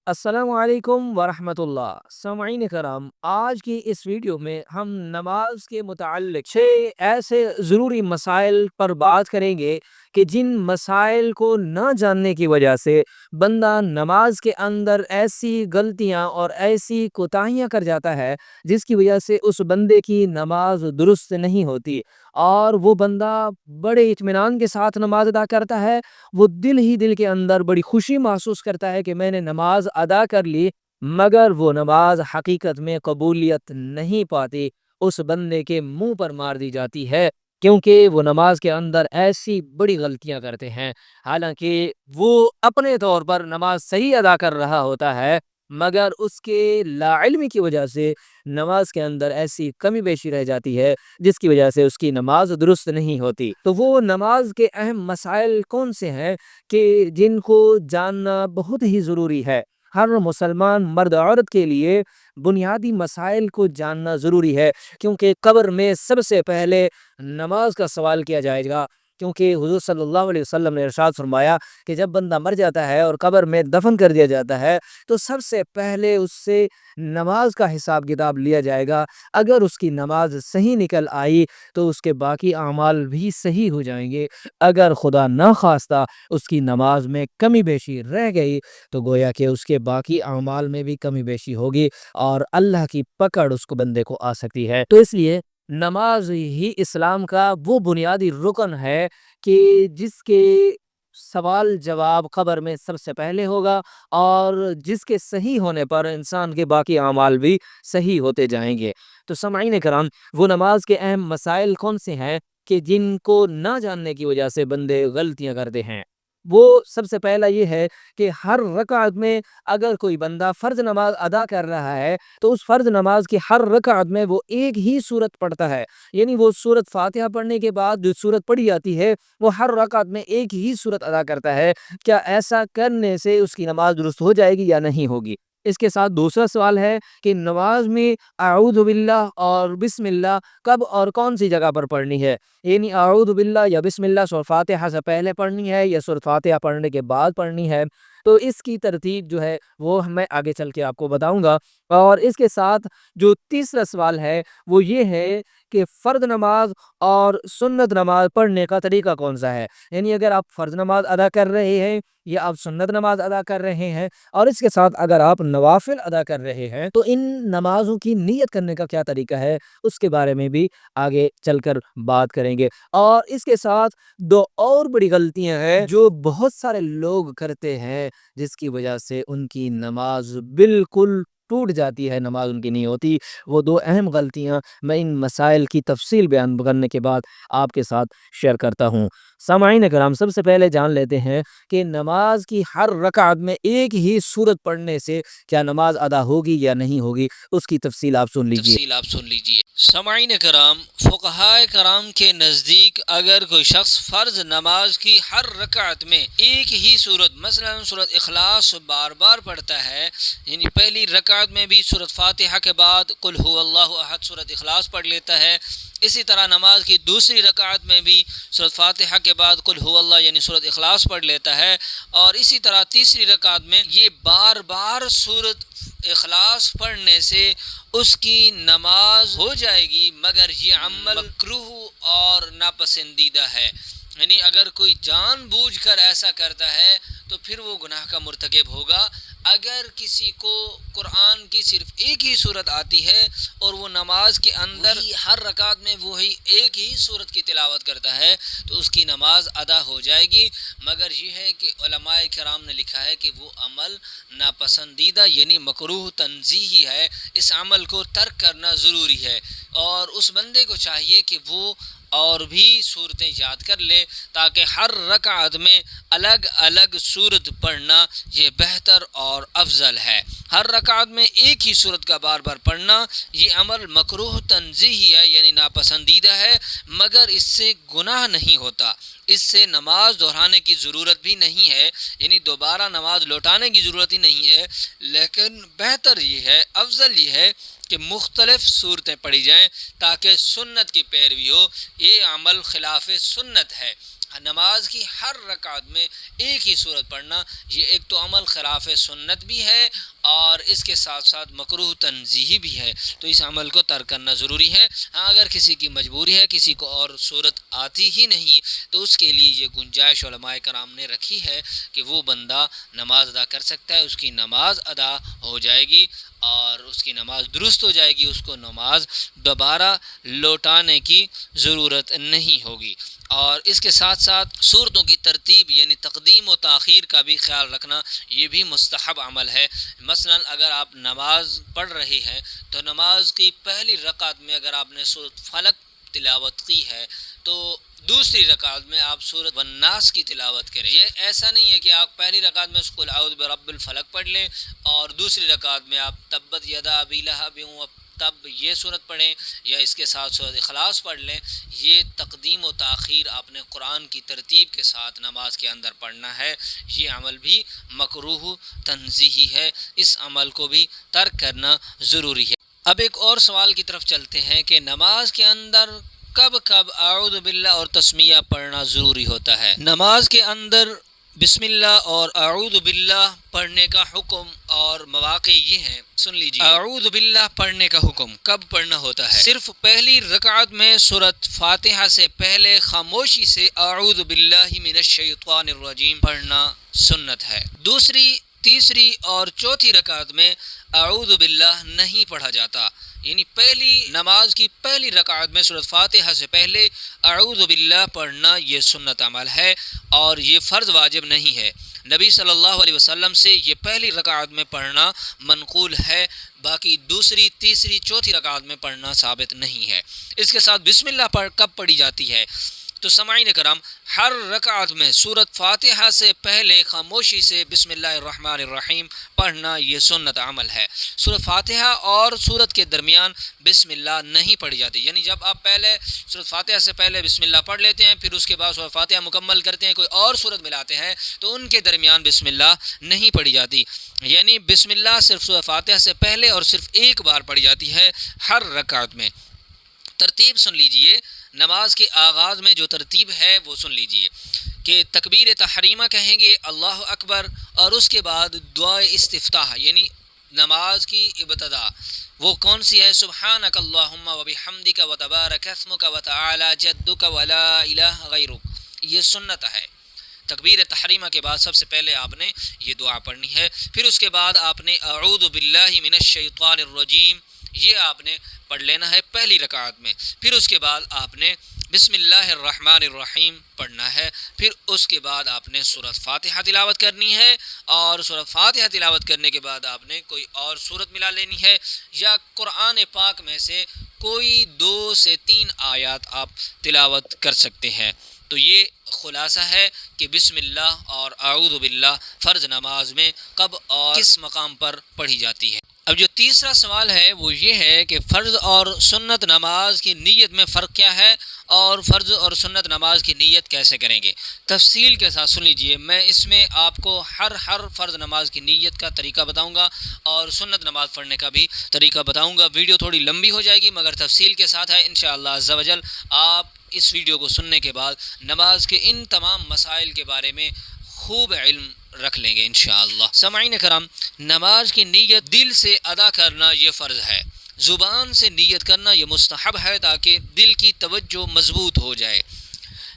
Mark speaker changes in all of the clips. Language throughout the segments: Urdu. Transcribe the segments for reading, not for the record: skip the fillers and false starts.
Speaker 1: السلام علیکم ورحمۃ اللہ سامعین کرام، آج کی اس ویڈیو میں ہم نماز کے متعلق 6 ایسے ضروری مسائل پر بات کریں گے کہ جن مسائل کو نہ جاننے کی وجہ سے بندہ نماز کے اندر ایسی غلطیاں اور ایسی کوتاہیاں کر جاتا ہے جس کی وجہ سے اس بندے کی نماز درست نہیں ہوتی، اور وہ بندہ بڑے اطمینان کے ساتھ نماز ادا کرتا ہے۔ وہ دل ہی دل کے اندر بڑی خوشی محسوس کرتا ہے کہ میں نے نماز ادا کر لی، مگر وہ نماز حقیقت میں قبولیت نہیں پاتی، اس بندے کے منہ پر مار دی جاتی ہے، کیونکہ وہ نماز کے اندر ایسی بڑی غلطیاں کرتے ہیں۔ حالانکہ وہ اپنے طور پر نماز صحیح ادا کر رہا ہوتا ہے، مگر اس کے لا علمی کی وجہ سے نماز کے اندر ایسی کمی بیشی رہ جاتی ہے جس کی وجہ سے اس کی نماز درست نہیں ہوتی۔ تو وہ نماز کے اہم مسائل کون سے ہیں کہ جن کو جاننا بہت ہی ضروری ہے؟ ہر مسلمان مرد عورت کے لیے بنیادی مسائل کو جاننا ضروری ہے، کیونکہ قبر میں سب سے پہلے نماز کا سوال کیا جائے گا، کیونکہ حضور صلی اللہ علیہ وسلم نے ارشاد فرمایا کہ جب بندہ مر جاتا ہے اور قبر میں دفن کر دیا جاتا ہے تو سب سے پہلے اس سے نماز کا حساب کتاب لیا جائے گا۔ اگر اس کی نماز صحیح نکل آئی تو اس کے باقی اعمال بھی صحیح ہو جائیں گے، اگر خدا نہ خواستہ اس کی نماز میں کمی بیشی رہ گئی تو گویا کہ اس کے باقی اعمال میں بھی کمی بیشی ہوگی اور اللہ کی پکڑ اس کو بندے کو آ سکتی ہے۔ تو اس لیے نماز ہی اسلام کا وہ بنیادی رکن ہے کہ جس کے سوال جواب قبر میں سب سے پہلے ہوگا، اور جس کے صحیح ہونے پر انسان کے باقی اعمال بھی صحیح ہوتے جائیں گے۔ تو سامعین کرام، وہ نماز کے اہم مسائل کون سے ہیں کہ جن کو نہ جاننے کی وجہ سے بندے غلطیاں کرتے ہیں؟ وہ سب سے پہلا یہ ہے کہ ہر رکعت میں اگر کوئی بندہ فرض نماز ادا کر رہا ہے تو اس فرض نماز کی ہر رکعت میں وہ ایک ہی سورت پڑھتا ہے، یعنی وہ سورت فاتحہ پڑھنے کے بعد جو سورت پڑھی جاتی ہے وہ ہر رکعت میں ایک ہی سورت ادا کرتا ہے۔ کیا ایسا کرنے سے اس کی نماز درست ہو جائے گی یا نہیں ہوگی؟ اس کے ساتھ دوسرا سوال ہے کہ نماز میں اعوذ باللہ اور بسم اللہ کب اور کون سی جگہ پر پڑھنی ہے، یعنی اعوذ باللہ یا بسم اللہ سورۃ فاتحہ سے پہلے پڑھنی ہے یا سورۃ فاتحہ پڑھنے کے بعد پڑھنی ہے؟ تو اس کی ترتیب جو ہے وہ میں آگے چل کے آپ کو بتاؤں گا۔ اور اس کے ساتھ جو تیسرا سوال ہے وہ یہ ہے کہ فرض نماز اور سنت نماز پڑھنے کا طریقہ کون سا ہے، یعنی اگر آپ فرض نماز ادا کر رہے ہیں یا آپ سنت نماز ادا کر رہے ہیں، اور اس کے ساتھ اگر آپ نوافل ادا کر رہے ہیں تو ان نمازوں کی نیت کرنے کا کیا طریقہ ہے، اس کے بارے میں بھی آگے چل کر بات کریں گے۔ اور اس کے ساتھ دو اور بڑی غلطیاں ہیں جو بہت سارے لوگ کرتے ہیں جس کی وجہ سے ان کی نماز بالکل ٹوٹ جاتی ہے، نماز ان کی نہیں ہوتی۔ وہ دو اہم غلطیاں میں ان مسائل کی تفصیل بیان کرنے کے بعد آپ کے ساتھ شیئر کرتا ہوں۔ سامعین کرام، سب سے پہلے جان لیتے ہیں کہ نماز کی ہر رکعت میں ایک ہی سورت پڑھنے سے کیا نماز ادا ہوگی یا نہیں ہوگی، اس کی تفصیل آپ سن لیجئے۔
Speaker 2: سامعین کرام، فقہائے کرام کے نزدیک اگر کوئی شخص فرض نماز کی ہر رکعت میں ایک ہی سورت، مثلا سورت اخلاص بار بار پڑھتا ہے، یعنی پہلی رکعت میں بھی سورت فاتحہ کے بعد قل هو اللہ احد سورت اخلاص پڑھ لیتا ہے، اسی طرح نماز کی دوسری رکعت میں بھی سورت فاتحہ کے بعد قل هو اللہ یعنی سورت اخلاص پڑھ لیتا ہے، اور اسی طرح تیسری رکعت میں یہ بار بار سورت اخلاص پڑھنے سے اس کی نماز ہو جائے گی، مگر یہ عمل مکروہ اور ناپسندیدہ ہے۔ یعنی اگر کوئی جان بوجھ کر ایسا کرتا ہے تو پھر وہ گناہ کا مرتکب ہوگا۔ اگر کسی کو قرآن کی صرف ایک ہی سورت آتی ہے اور وہ نماز کے اندر ہر رکعت میں وہی ایک ہی سورت کی تلاوت کرتا ہے تو اس کی نماز ادا ہو جائے گی، مگر یہ ہے کہ علماء کرام نے لکھا ہے کہ وہ عمل ناپسندیدہ یعنی مکروہ تنزیہی ہے، اس عمل کو ترک کرنا ضروری ہے، اور اس بندے کو چاہیے کہ وہ اور بھی صورتیں یاد کر لے تاکہ ہر رکعت میں الگ الگ صورت پڑھنا یہ بہتر اور افضل ہے۔ ہر رکعت میں ایک ہی صورت کا بار بار پڑھنا یہ عمل مکروہ تنزیہی ہے یعنی ناپسندیدہ ہے، مگر اس سے گناہ نہیں ہوتا، اس سے نماز دہرانے کی ضرورت بھی نہیں ہے، یعنی دوبارہ نماز لوٹانے کی ضرورت ہی نہیں ہے، لیکن بہتر یہ ہے، افضل یہ ہے کہ مختلف صورتیں پڑھی جائیں تاکہ سنت کی پیروی ہو۔ یہ عمل خلاف سنت ہے۔ نماز کی ہر رکعت میں ایک ہی صورت پڑھنا، یہ ایک تو عمل خلاف سنت بھی ہے اور اس کے ساتھ ساتھ مکروہ تنزیہی بھی ہے، تو اس عمل کو ترک کرنا ضروری ہے۔ ہاں اگر کسی کی مجبوری ہے، کسی کو اور صورت آتی ہی نہیں، تو اس کے لیے یہ گنجائش علماء کرام نے رکھی ہے کہ وہ بندہ نماز ادا کر سکتا ہے، اس کی نماز ادا ہو جائے گی اور اس کی نماز درست ہو جائے گی، اس کو نماز دوبارہ لوٹانے کی ضرورت نہیں ہوگی۔ اور اس کے ساتھ ساتھ صورتوں کی ترتیب یعنی تقدیم و تاخیر کا بھی خیال رکھنا، یہ بھی مستحب عمل ہے۔ مثلا اگر آپ نماز پڑھ رہے ہیں تو نماز کی پہلی رکعت میں اگر آپ نے سورۃ فلق تلاوت کی ہے تو دوسری رکعت میں آپ سورۃ والناس کی تلاوت کریں۔ یہ ایسا نہیں ہے کہ آپ پہلی رکعت میں قل اعوذ برب الفلق پڑھ لیں اور دوسری رکعت میں آپ تبت یدا ابی لہب تب یہ صورت پڑھیں یا اس کے ساتھ سورۃ اخلاص پڑھ لیں۔ یہ تقدیم و تاخیر آپ نے قرآن کی ترتیب کے ساتھ نماز کے اندر پڑھنا ہے، یہ عمل بھی مکروہ تنزیہی ہے، اس عمل کو بھی ترک کرنا ضروری ہے۔ اب ایک اور سوال کی طرف چلتے ہیں کہ نماز کے اندر کب کب اعوذ باللہ اور تسمیہ پڑھنا ضروری ہوتا ہے۔ نماز کے اندر بسم اللہ اور اعوذ باللہ پڑھنے کا حکم اور مواقع یہ ہیں، سن لیجیے۔ اعوذ باللہ پڑھنے کا حکم کب پڑھنا ہوتا ہے؟ صرف پہلی رکعت میں سورۃ فاتحہ سے پہلے خاموشی سے اعوذ باللہ من الشیطان الرجیم پڑھنا سنت ہے۔ دوسری، تیسری اور چوتھی رکعت میں اعوذ باللہ نہیں پڑھا جاتا، یعنی پہلی نماز کی پہلی رکعت میں سورۃ فاتحہ سے پہلے اعوذ باللہ پڑھنا یہ سنت عمل ہے اور یہ فرض واجب نہیں ہے۔ نبی صلی اللہ علیہ وسلم سے یہ پہلی رکعت میں پڑھنا منقول ہے، باقی دوسری، تیسری، چوتھی رکعت میں پڑھنا ثابت نہیں ہے۔ اس کے ساتھ بسم اللہ کب پڑھی جاتی ہے؟ تو سامعین کرام، ہر رکعت میں سورۃ فاتحہ سے پہلے خاموشی سے بسم اللہ الرحمن الرحیم پڑھنا یہ سنت عمل ہے۔ سورۃ فاتحہ اور سورت کے درمیان بسم اللہ نہیں پڑھی جاتی، یعنی جب آپ پہلے سورۃ فاتحہ سے پہلے بسم اللہ پڑھ لیتے ہیں، پھر اس کے بعد سورۃ فاتحہ مکمل کرتے ہیں، کوئی اور سورت ملاتے ہیں تو ان کے درمیان بسم اللہ نہیں پڑھی جاتی، یعنی بسم اللہ صرف سورۃ فاتحہ سے پہلے اور صرف ایک بار پڑھی جاتی ہے ہر رکعت میں۔ ترتیب سن لیجئے، نماز کے آغاز میں جو ترتیب ہے وہ سن لیجئے کہ تکبیر تحریمہ کہیں گے اللہ اکبر، اور اس کے بعد دعائے استفتاح یعنی نماز کی ابتدا وہ کون سی ہے؟ سبحانک اللہم و بحمدک و تبارک اسمک و تعالی جدک و لا الہ غیرک، یہ سنت ہے۔ تکبیر تحریمہ کے بعد سب سے پہلے آپ نے یہ دعا پڑھنی ہے، پھر اس کے بعد آپ نے اعوذ باللہ من الشیطان الرجیم یہ آپ نے پڑھ لینا ہے پہلی رکعت میں، پھر اس کے بعد آپ نے بسم اللہ الرحمن الرحیم پڑھنا ہے، پھر اس کے بعد آپ نے سورۃ فاتحہ تلاوت کرنی ہے، اور سورۃ فاتحہ تلاوت کرنے کے بعد آپ نے کوئی اور سورت ملا لینی ہے یا قرآن پاک میں سے کوئی 2 سے 3 آیات آپ تلاوت کر سکتے ہیں۔ تو یہ خلاصہ ہے کہ بسم اللہ اور اعوذ باللہ فرض نماز میں کب اور کس مقام پر پڑھی جاتی ہے۔ اب جو تیسرا سوال ہے وہ یہ ہے کہ فرض اور سنت نماز کی نیت میں فرق کیا ہے اور فرض اور سنت نماز کی نیت کیسے کریں گے؟ تفصیل کے ساتھ سن لیجئے، میں اس میں آپ کو ہر فرض نماز کی نیت کا طریقہ بتاؤں گا اور سنت نماز پڑھنے کا بھی طریقہ بتاؤں گا۔ ویڈیو تھوڑی لمبی ہو جائے گی مگر تفصیل کے ساتھ ہے انشاءاللہ عز و جل۔ آپ اس ویڈیو کو سننے کے بعد نماز کے ان تمام مسائل کے بارے میں خوب علم رکھ لیں گے انشاءاللہ۔ سامعین کرام، نماز کی نیت دل سے ادا کرنا یہ فرض ہے، زبان سے نیت کرنا یہ مستحب ہے تاکہ دل کی توجہ مضبوط ہو جائے۔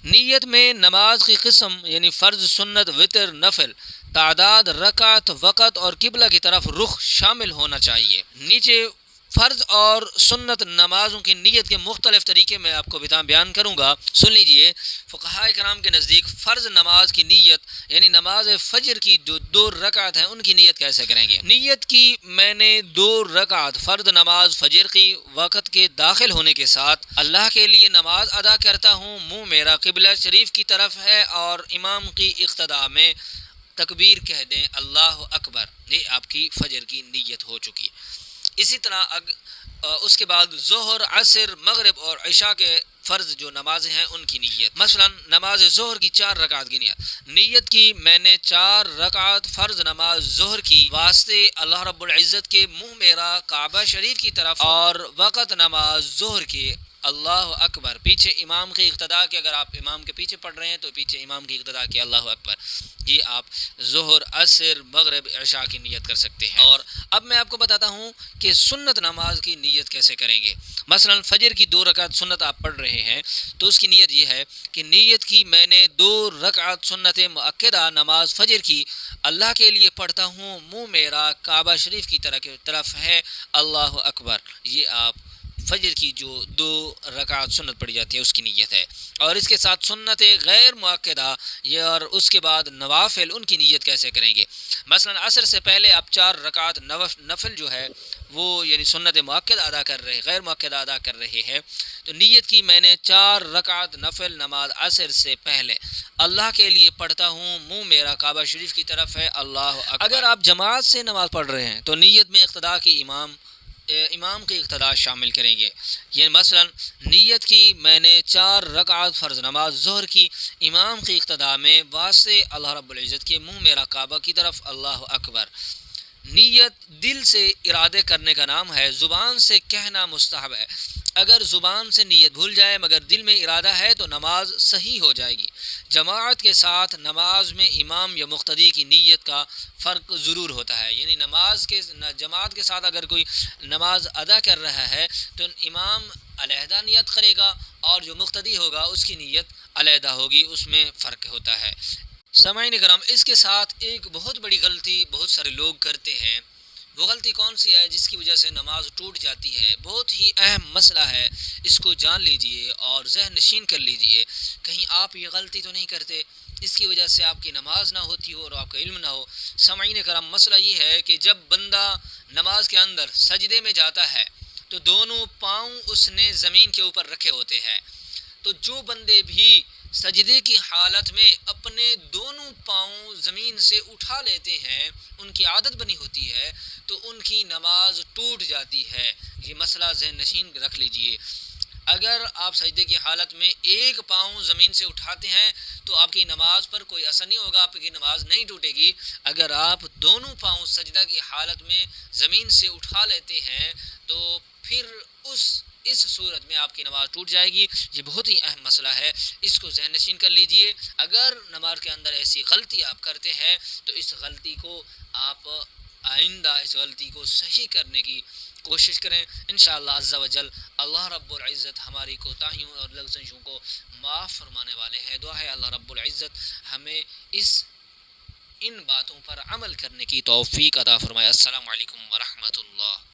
Speaker 2: نیت میں نماز کی قسم یعنی فرض، سنت، وتر، نفل، تعداد، رکعت، وقت اور قبلہ کی طرف رخ شامل ہونا چاہیے۔ نیچے فرض اور سنت نمازوں کی نیت کے مختلف طریقے میں آپ کو بیان کروں گا، سن لیجئے۔ فقہاء کرام کے نزدیک فرض نماز کی نیت یعنی نماز فجر کی جو 2 رکعت ہیں ان کی نیت کیسے کریں گے؟ نیت کی میں نے 2 رکعت فرض نماز فجر کی وقت کے داخل ہونے کے ساتھ اللہ کے لیے نماز ادا کرتا ہوں، منہ میرا قبلہ شریف کی طرف ہے اور امام کی اقتداء میں تکبیر کہہ دیں اللہ اکبر، یہ آپ کی فجر کی نیت ہو چکی۔ اسی طرح اس کے بعد ظہر، عصر، مغرب اور عشاء کے فرض جو نمازیں ہیں ان کی نیت، مثلا نماز ظہر کی 4 رکعت کی نیت کی میں نے 4 رکعت فرض نماز ظہر کی واسطے اللہ رب العزت کے منہ میرا کعبہ شریف کی طرف، اور وقت نماز ظہر کے اللہ اکبر، پیچھے امام کی اقتداء کے، اگر آپ امام کے پیچھے پڑھ رہے ہیں تو پیچھے امام کی اقتداء کے اللہ اکبر، یہ آپ ظہر، عصر، مغرب، عشاء کی نیت کر سکتے ہیں۔ اور اب میں آپ کو بتاتا ہوں کہ سنت نماز کی نیت کیسے کریں گے۔ مثلا فجر کی 2 رکعت سنت آپ پڑھ رہے ہیں تو اس کی نیت یہ ہے کہ نیت کی میں نے 2 رکعت سنت مؤکدہ نماز فجر کی اللہ کے لیے پڑھتا ہوں، منہ میرا کعبہ شریف کی طرف ہے، اللہ اکبر، یہ آپ فجر کی جو 2 رکعت سنت پڑھی جاتی ہے اس کی نیت ہے۔ اور اس کے ساتھ سنت غیر مؤکدہ یہ اور اس کے بعد نوافل، ان کی نیت کیسے کریں گے۔ مثلا عصر سے پہلے آپ 4 رکعت نفل جو ہے وہ یعنی سنت مؤکدہ ادا کر رہے، غیر مؤکدہ ادا کر رہے ہیں، تو نیت کی میں نے 4 رکعت نفل نماز عصر سے پہلے اللہ کے لیے پڑھتا ہوں، منہ میرا کعبہ شریف کی طرف ہے، اللہ اکبر۔ اگر آپ جماعت سے نماز پڑھ رہے ہیں تو نیت میں اقتداء کی امام کی اقتداء شامل کریں گے، یعنی مثلا نیت کی میں نے 4 رکعت فرض نماز ظہر کی امام کی اقتداء میں واسطے اللہ رب العزت کے، منہ میرا کعبہ کی طرف، اللہ اکبر۔ نیت دل سے ارادے کرنے کا نام ہے، زبان سے کہنا مستحب ہے۔ اگر زبان سے نیت بھول جائے مگر دل میں ارادہ ہے تو نماز صحیح ہو جائے گی۔ جماعت کے ساتھ نماز میں امام یا مقتدی کی نیت کا فرق ضرور ہوتا ہے، یعنی جماعت کے ساتھ اگر کوئی نماز ادا کر رہا ہے تو امام علیحدہ نیت کرے گا اور جو مقتدی ہوگا اس کی نیت علیحدہ ہوگی، اس میں فرق ہوتا ہے۔ سامعین کرام، اس کے ساتھ ایک بہت بڑی غلطی بہت سارے لوگ کرتے ہیں، وہ غلطی کون سی ہے جس کی وجہ سے نماز ٹوٹ جاتی ہے؟ بہت ہی اہم مسئلہ ہے، اس کو جان لیجئے اور ذہن نشین کر لیجئے، کہیں آپ یہ غلطی تو نہیں کرتے اس کی وجہ سے آپ کی نماز نہ ہوتی ہو اور آپ کا علم نہ ہو۔ سامعین کرام، مسئلہ یہ ہے کہ جب بندہ نماز کے اندر سجدے میں جاتا ہے تو دونوں پاؤں اس نے زمین کے اوپر رکھے ہوتے ہیں، تو جو بندے بھی سجدے کی حالت میں اپنے دونوں پاؤں زمین سے اٹھا لیتے ہیں، ان کی عادت بنی ہوتی ہے، تو ان کی نماز ٹوٹ جاتی ہے۔ یہ مسئلہ ذہن نشین رکھ لیجئے۔ اگر آپ سجدے کی حالت میں ایک پاؤں زمین سے اٹھاتے ہیں تو آپ کی نماز پر کوئی اثر نہیں ہوگا، آپ کی نماز نہیں ٹوٹے گی۔ اگر آپ دونوں پاؤں سجدہ کی حالت میں زمین سے اٹھا لیتے ہیں تو پھر اس صورت میں آپ کی نماز ٹوٹ جائے گی۔ یہ بہت ہی اہم مسئلہ ہے، اس کو ذہن نشین کر لیجئے۔ اگر نماز کے اندر ایسی غلطی آپ کرتے ہیں تو اس غلطی کو آپ آئندہ اس غلطی کو صحیح کرنے کی کوشش کریں، انشاءاللہ عز و جل اللہ رب العزت ہماری کوتاہیوں اور لغزشوں کو معاف فرمانے والے ہیں۔ دعا ہے اللہ رب العزت ہمیں ان باتوں پر عمل کرنے کی توفیق عطا فرمائے۔ السلام علیکم ورحمۃ اللہ۔